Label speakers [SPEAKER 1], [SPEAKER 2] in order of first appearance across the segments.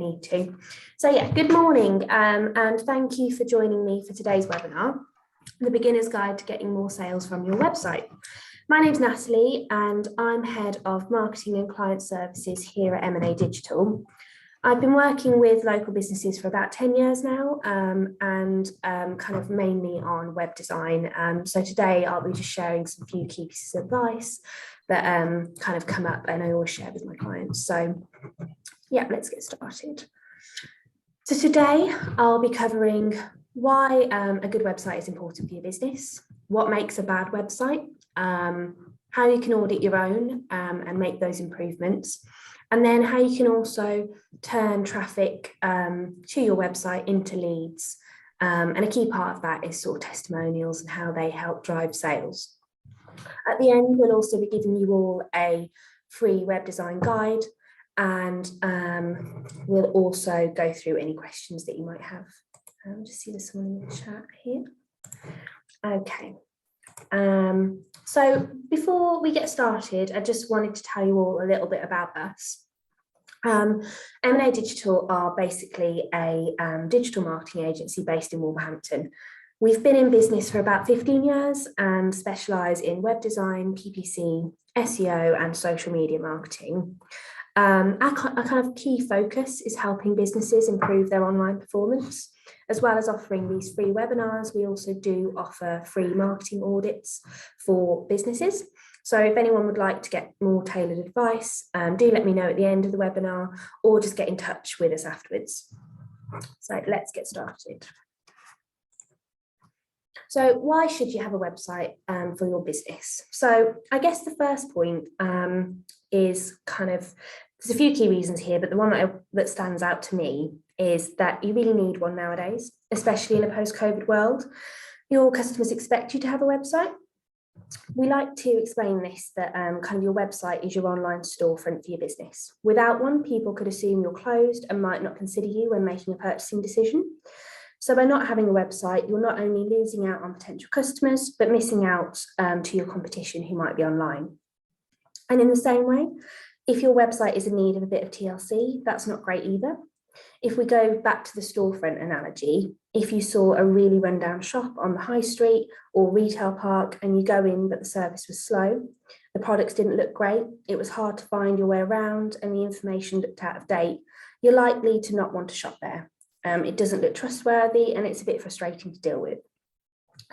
[SPEAKER 1] need to. So yeah, good morning, and thank you for joining me for today's webinar, The Beginner's Guide to Getting More Sales from Your Website. My name's Natalie and I'm Head of Marketing and Client Services here at MNA Digital. I've been working with local businesses for about 10 years now, and kind of mainly on web design. So today I'll be just sharing some few key pieces of advice that kind of come up and I always share with my clients. So yeah, let's get started. So today I'll be covering why a good website is important for your business, what makes a bad website, how you can audit your own and make those improvements, and then how you can also turn traffic to your website into leads. And a key part of that is sort of testimonials and how they help drive sales. At the end, we'll also be giving you all a free web design guide, and we'll also go through any questions that you might have. Just see there's someone in the chat here. Okay. So before we get started, I just wanted to tell you all a little bit about us. MNA Digital are basically a digital marketing agency based in Wolverhampton. We've been in business for about 15 years and specialise in web design, PPC, SEO and social media marketing. Our kind of key focus is helping businesses improve their online performance. As well as offering these free webinars, we also do offer free marketing audits for businesses. So if anyone would like to get more tailored advice, do let me know at the end of the webinar or just get in touch with us afterwards. So let's get started. So why should you have a website for your business? So I guess the first point is kind of, there's a few key reasons here, but the one that stands out to me is that you really need one nowadays, especially in a post-COVID world. Your customers expect you to have a website. We like to explain this, that kind of your website is your online storefront for your business. Without one, people could assume you're closed and might not consider you when making a purchasing decision. So by not having a website, you're not only losing out on potential customers, but missing out to your competition who might be online. And in the same way, if your website is in need of a bit of TLC, that's not great either. If we go back to the storefront analogy, if you saw a really rundown shop on the high street or retail park and you go in but the service was slow, the products didn't look great, it was hard to find your way around and the information looked out of date, you're likely to not want to shop there. It doesn't look trustworthy and it's a bit frustrating to deal with.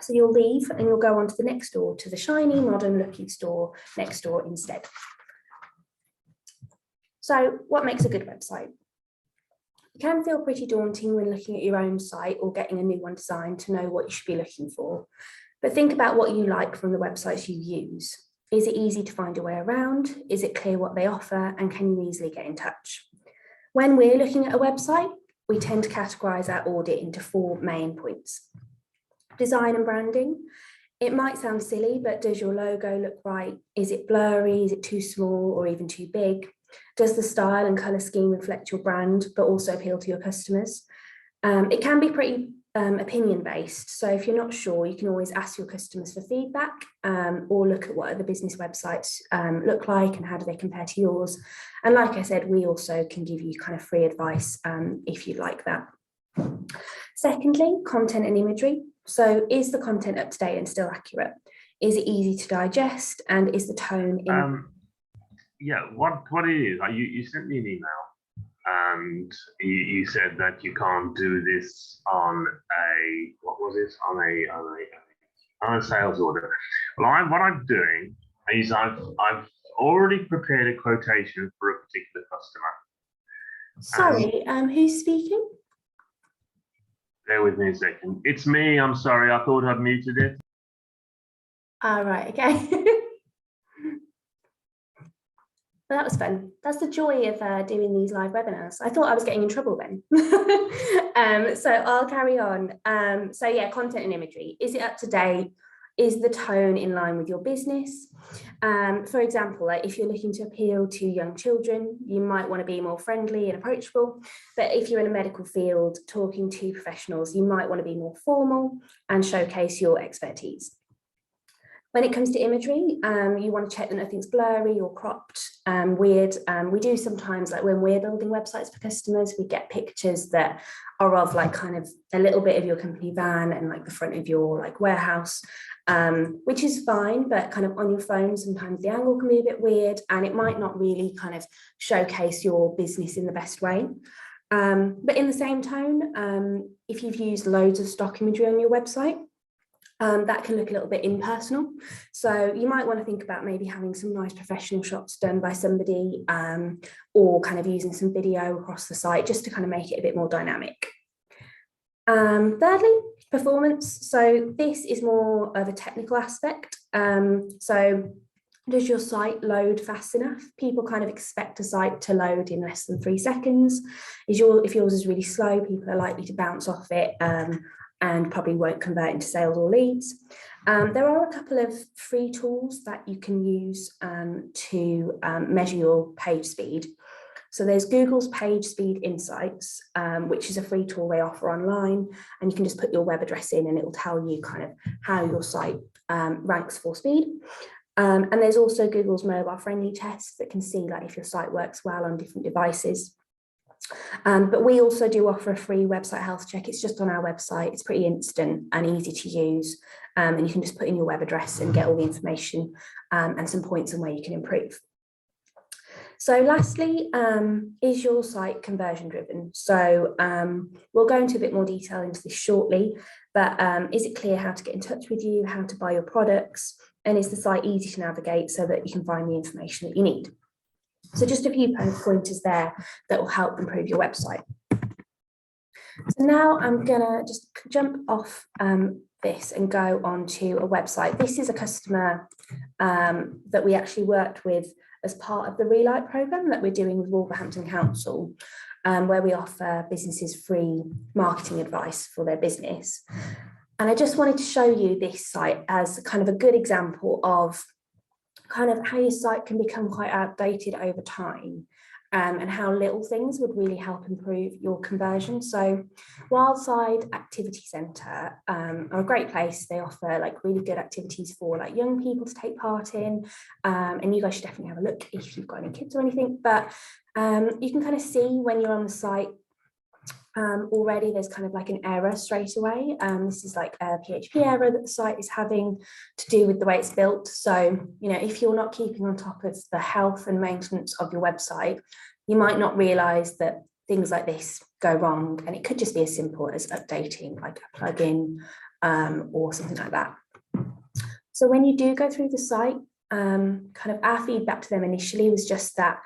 [SPEAKER 1] So you'll leave and you'll go on to the next door, to the shiny, modern looking store next door instead. So what makes a good website? It can feel pretty daunting when looking at your own site or getting a new one designed to know what you should be looking for. But think about what you like from the websites you use. Is it easy to find your way around? Is it clear what they offer? And can you easily get in touch? When we're looking at a website, we tend to categorise our audit into 4 main points. Design and branding. It might sound silly, but does your logo look right? Is it blurry? Is it too small or even too big? Does the style and colour scheme reflect your brand, but also appeal to your customers? It can be pretty opinion-based. So if you're not sure, you can always ask your customers for feedback or look at what other business websites look like and how do they compare to yours. And like I said, we also can give you kind of free advice if you'd like that. Secondly, content and imagery. So is the content up to date and still accurate? Is it easy to digest? And is the tone
[SPEAKER 2] Yeah, what it is, you sent me an email and you said that you can't do this on a, what was this, on a sales order. Well, what I'm doing is I've already prepared a quotation for a particular customer.
[SPEAKER 1] Sorry, who's speaking?
[SPEAKER 2] Bear with me a second. It's me, I'm sorry, I thought I'd muted it.
[SPEAKER 1] All right, okay. Well, that was fun. That's the joy of doing these live webinars. I thought I was getting in trouble then. So I'll carry on. So yeah, content and imagery. Is it up to date? Is the tone in line with your business? For example, like if you're looking to appeal to young children, you might want to be more friendly and approachable. But if you're in a medical field talking to professionals, you might want to be more formal and showcase your expertise. When it comes to imagery, you want to check that nothing's blurry or cropped, weird. We do sometimes, like when we're building websites for customers, we get pictures that are of like kind of a little bit of your company van and like the front of your like warehouse, which is fine, but kind of on your phone, sometimes the angle can be a bit weird and it might not really kind of showcase your business in the best way. But in the same tone, if you've used loads of stock imagery on your website, that can look a little bit impersonal. So you might want to think about maybe having some nice professional shots done by somebody, or kind of using some video across the site just to kind of make it a bit more dynamic. Thirdly, performance. So this is more of a technical aspect. So does your site load fast enough? People kind of expect a site to load in less than 3 seconds. If yours is really slow, people are likely to bounce off it, and probably won't convert into sales or leads. There are a couple of free tools that you can use to measure your page speed. So there's Google's Page Speed Insights, which is a free tool they offer online, and you can just put your web address in and it will tell you kind of how your site ranks for speed. And there's also Google's mobile friendly tests that can see like if your site works well on different devices. But we also do offer a free website health check. It's just on our website. It's pretty instant and easy to use. And you can just put in your web address and get all the information and some points on where you can improve. So lastly, is your site conversion driven? So we'll go into a bit more detail into this shortly, but is it clear how to get in touch with you, how to buy your products, and is the site easy to navigate so that you can find the information that you need? So just a few pointers there that will help improve your website. So now I'm gonna just jump off this and go onto a website. This is a customer that we actually worked with as part of the Relight programme that we're doing with Wolverhampton Council, where we offer businesses free marketing advice for their business. And I just wanted to show you this site as kind of a good example of kind of how your site can become quite outdated over time, and how little things would really help improve your conversion. So Wildside Activity Centre are a great place. They offer like really good activities for like young people to take part in, and you guys should definitely have a look if you've got any kids or anything. But you can kind of see when you're on the site already there's kind of like an error straight away. This is like a PHP error that the site is having to do with the way it's built. So, you know, if you're not keeping on top of the health and maintenance of your website, you might not realize that things like this go wrong, and it could just be as simple as updating like a plugin or something like that. So when you do go through the site, kind of our feedback to them initially was just that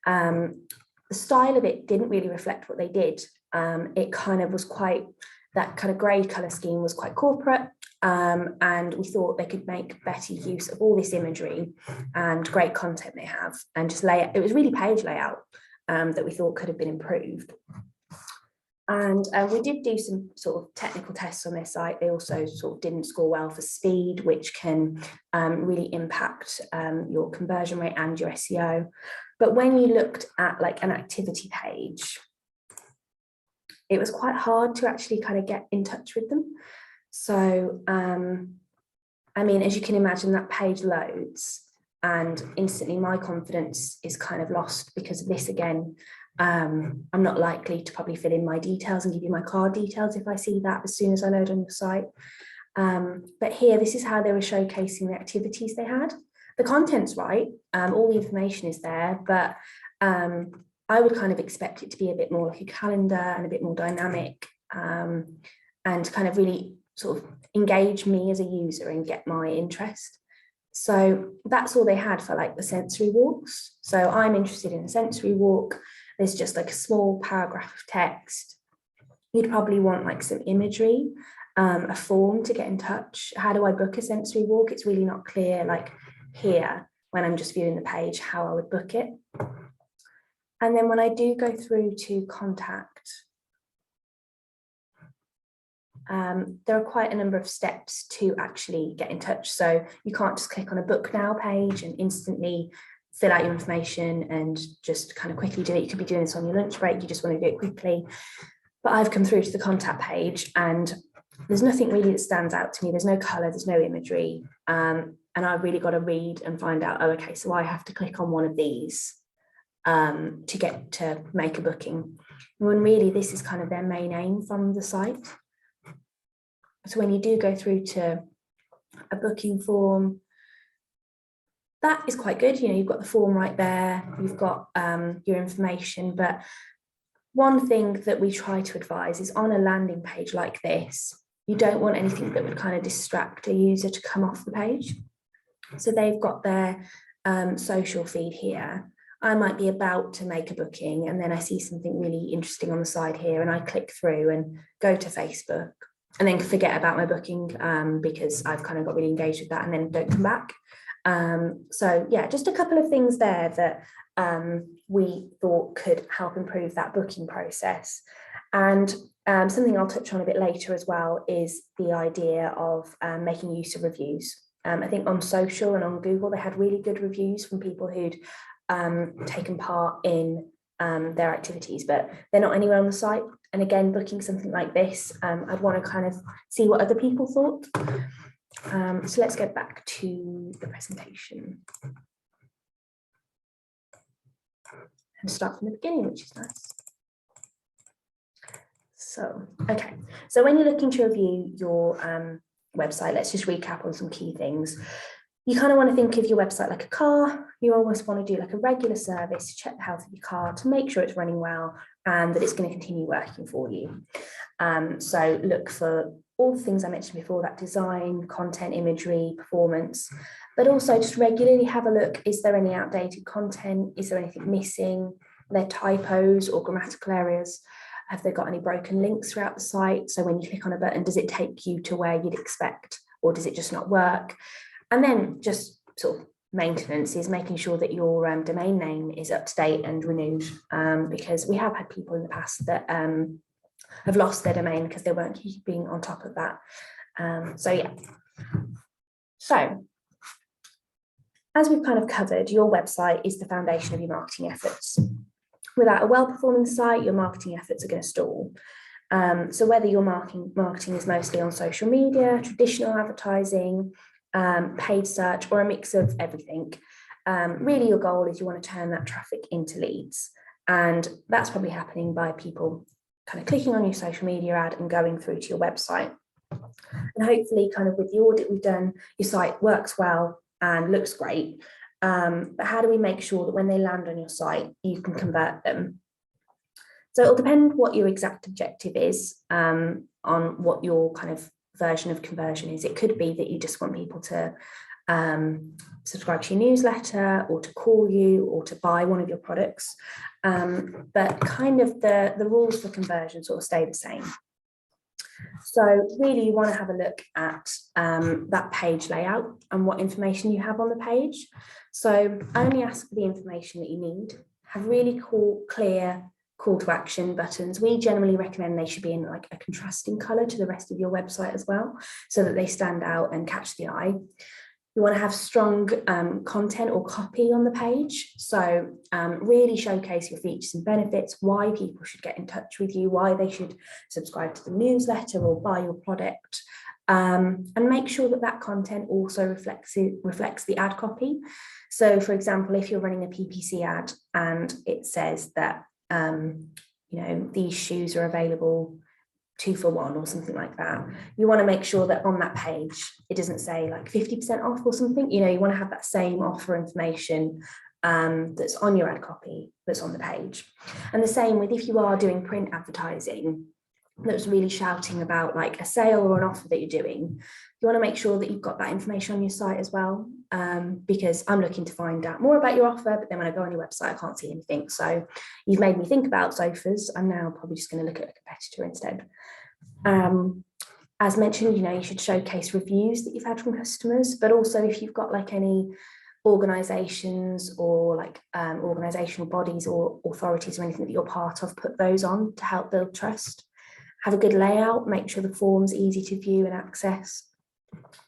[SPEAKER 1] the style of it didn't really reflect what they did. It kind of was quite, that kind of grey colour scheme was quite corporate, and we thought they could make better use of all this imagery and great content they have, and just lay it. It was really page layout that we thought could have been improved. And we did do some sort of technical tests on their site. They also sort of didn't score well for speed, which can really impact your conversion rate and your SEO. But when you looked at like an activity page, it was quite hard to actually kind of get in touch with them. So, I mean, as you can imagine, that page loads and instantly my confidence is kind of lost because of this again. I'm not likely to probably fill in my details and give you my card details if I see that as soon as I load on your site. But here, this is how they were showcasing the activities they had. The content's right, all the information is there, but I would kind of expect it to be a bit more like a calendar and a bit more dynamic, and kind of really sort of engage me as a user and get my interest. So that's all they had for like the sensory walks. So I'm interested in a sensory walk. There's just like a small paragraph of text. You'd probably want like some imagery, a form to get in touch. How do I book a sensory walk? It's really not clear, like here, when I'm just viewing the page, how I would book it. And then when I do go through to contact, there are quite a number of steps to actually get in touch. So you can't just click on a book now page and instantly fill out your information and just kind of quickly do it. You could be doing this on your lunch break. You just want to do it quickly. But I've come through to the contact page and there's nothing really that stands out to me. There's no color, there's no imagery. And and I've really got to read and find out, oh, okay, so I have to click on one of these to get to make a booking. When really this is kind of their main aim from the site. So when you do go through to a booking form, that is quite good. You know, you've got the form right there, you've got your information, but one thing that we try to advise is on a landing page like this, you don't want anything that would kind of distract a user to come off the page. So they've got their social feed here. I might be about to make a booking and then I see something really interesting on the side here and I click through and go to Facebook and then forget about my booking because I've kind of got really engaged with that and then don't come back. So yeah, just a couple of things there that we thought could help improve that booking process. And something I'll touch on a bit later as well is the idea of making use of reviews. I think on social and on Google, they had really good reviews from people who'd taken part in their activities, but they're not anywhere on the site. And again, booking something like this, I'd want to kind of see what other people thought. So let's go back to the presentation and start from the beginning, which is nice. So, okay, so when you're looking to review your website, let's just recap on some key things. You kind of want to think of your website like a car. You almost want to do like a regular service to check the health of your car, to make sure it's running well and that it's going to continue working for you. So look for all the things I mentioned before, that design, content, imagery, performance, but also just regularly have a look. Is there any outdated content? Is there anything missing? Are there typos or grammatical errors? Have they got any broken links throughout the site? So when you click on a button, does it take you to where you'd expect, or does it just not work? And then just sort of maintenance is making sure that your domain name is up to date and renewed, because we have had people in the past that have lost their domain because they weren't keeping on top of that. So yeah. So as we've kind of covered, your website is the foundation of your marketing efforts. Without a well-performing site, your marketing efforts are going to stall. So whether your marketing is mostly on social media, traditional advertising, paid search, or a mix of everything, really your goal is you want to turn that traffic into leads. And that's probably happening by people kind of clicking on your social media ad and going through to your website. And hopefully kind of with the audit we've done, your site works well and looks great. But how do we make sure that when they land on your site, you can convert them? So it'll depend what your exact objective is on what your kind of version of conversion is. It could be that you just want people to subscribe to your newsletter or to call you or to buy one of your products. But kind of the rules for conversion sort of stay the same. So really you want to have a look at that page layout and what information you have on the page. So only ask for the information that you need. Have really clear call to action buttons. We generally recommend they should be in like a contrasting color to the rest of your website as well, so that they stand out and catch the eye. You want to have strong content or copy on the page. So really showcase your features and benefits, why people should get in touch with you, why they should subscribe to the newsletter or buy your product. And make sure that that content also reflects the ad copy. So for example, if you're running a PPC ad and it says that you know, these shoes are available 2 for 1 or something like that, you want to make sure that on that page it doesn't say like 50% off or something. You know, you want to have that same offer information that's on your ad copy that's on the page. And the same with if you are doing print advertising that's really shouting about like a sale or an offer that you're doing, you want to make sure that you've got that information on your site as well, because I'm looking to find out more about your offer, but then when I go on your website I can't see anything. So you've made me think about sofas. I'm now probably just going to look at a competitor instead. As mentioned, you know, you should showcase reviews that you've had from customers, but also if you've got like any organizations or like organizational bodies or authorities or anything that you're part of, put those on to help build trust. Have a good layout, make sure the form's easy to view and access.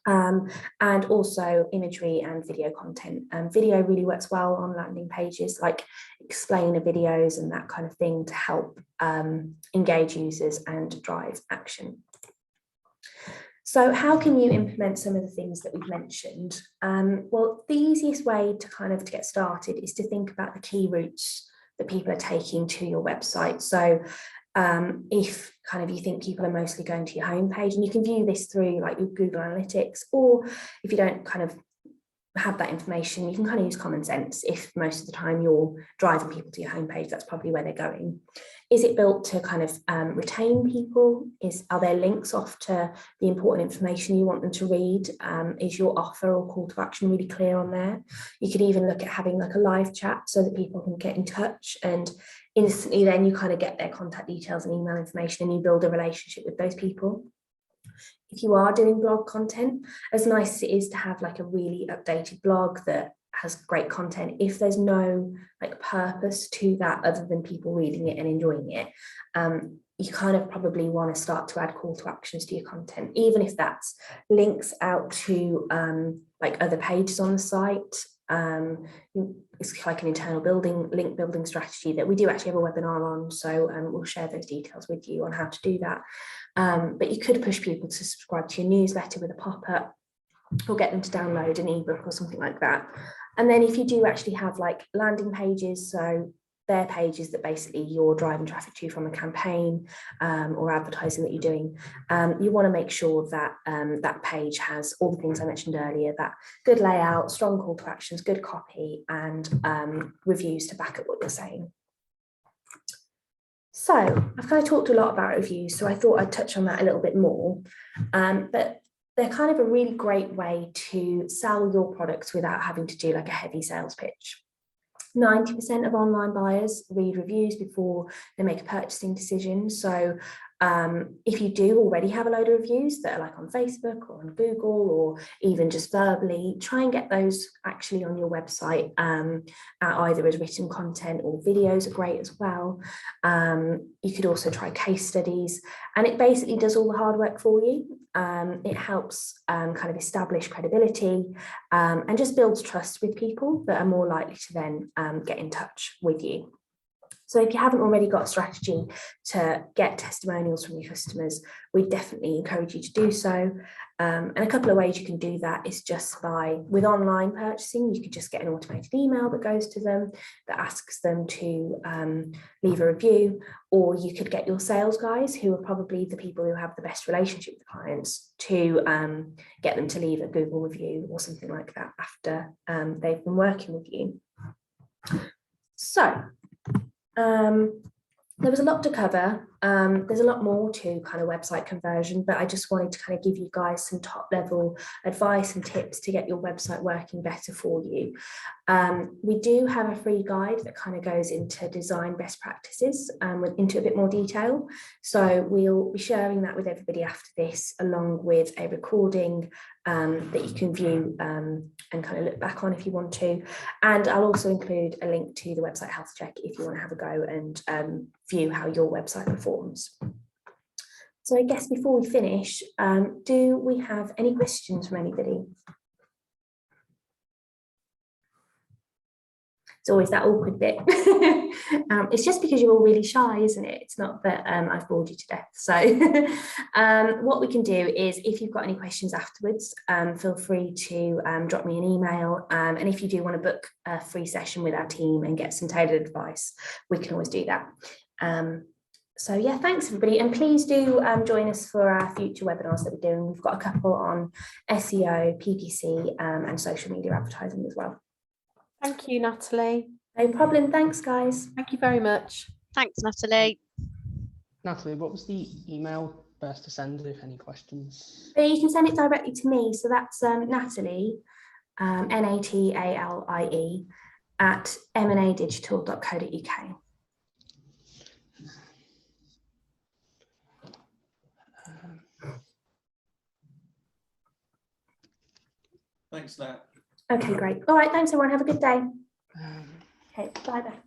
[SPEAKER 1] And also imagery and video content. Video really works well on landing pages, like explainer videos and that kind of thing to help engage users and drive action. So how can you implement some of the things that we've mentioned? Well, the easiest way to get started is to think about the key routes that people are taking to your website. So if you think people are mostly going to your homepage, and you can view this through like your Google Analytics, or if you don't have that information, you can use common sense. If most of the time you're driving people to your homepage, that's probably where they're going. Is it built to retain people? Are there links off to the important information you want them to read? Is your offer or call to action really clear on there? You could even look at having like a live chat so that people can get in touch, and instantly then you get their contact details and email information, and you build a relationship with those people. If you are doing blog content, as nice as it is to have like a really updated blog that has great content, if there's no purpose to that other than people reading it and enjoying it, you probably want to start to add call to actions to your content, even if that's links out to other pages on the site. It's like an internal link building strategy that we do actually have a webinar on, so we'll share those details with you on how to do that. But you could push people to subscribe to your newsletter with a pop-up, or get them to download an ebook or something like that. And then if you do actually have landing pages, so they're pages that basically you're driving traffic to from a campaign or advertising that you're doing, you want to make sure that that page has all the things I mentioned earlier, that good layout, strong call to actions, good copy, and reviews to back up what you're saying. So I've talked a lot about reviews, so I thought I'd touch on that a little bit more. But they're a really great way to sell your products without having to do a heavy sales pitch. 90% of online buyers read reviews before they make a purchasing decision. So if you do already have a load of reviews that are on Facebook or on Google, or even just verbally, try and get those actually on your website, either as written content, or videos are great as well. You could also try case studies, and it basically does all the hard work for you. It helps establish credibility and just builds trust with people that are more likely to then get in touch with you. So if you haven't already got a strategy to get testimonials from your customers, we definitely encourage you to do so. And a couple of ways you can do that is just with online purchasing, you could just get an automated email that goes to them that asks them to leave a review, or you could get your sales guys, who are probably the people who have the best relationship with clients, to get them to leave a Google review or something like that after they've been working with you. So there was a lot to cover. There's a lot more to website conversion, but I just wanted to give you guys some top level advice and tips to get your website working better for you. We do have a free guide that goes into design best practices into a bit more detail. So we'll be sharing that with everybody after this, along with a recording that you can view and look back on if you want to. And I'll also include a link to the website health check if you want to have a go and view how your website performs. So I guess before we finish, do we have any questions from anybody? It's always that awkward bit. It's just because you're all really shy, isn't it? It's not that I've bored you to death. So what we can do is, if you've got any questions afterwards, feel free to drop me an email. And if you do want to book a free session with our team and get some tailored advice, we can always do that. So yeah, thanks everybody. And please do join us for our future webinars that we're doing. We've got a couple on SEO, PPC, and social media advertising as well.
[SPEAKER 3] Thank you, Natalie.
[SPEAKER 1] No problem. Thanks, guys.
[SPEAKER 3] Thank you very much.
[SPEAKER 4] Thanks, Natalie.
[SPEAKER 5] Natalie, what was the email best to send if any questions?
[SPEAKER 1] You can send it directly to me. So that's Natalie, Natalie, at mnadigital.co.uk.
[SPEAKER 6] Thanks, Nat.
[SPEAKER 1] Okay, great. All right, thanks everyone. Have a good day. Okay, bye-bye.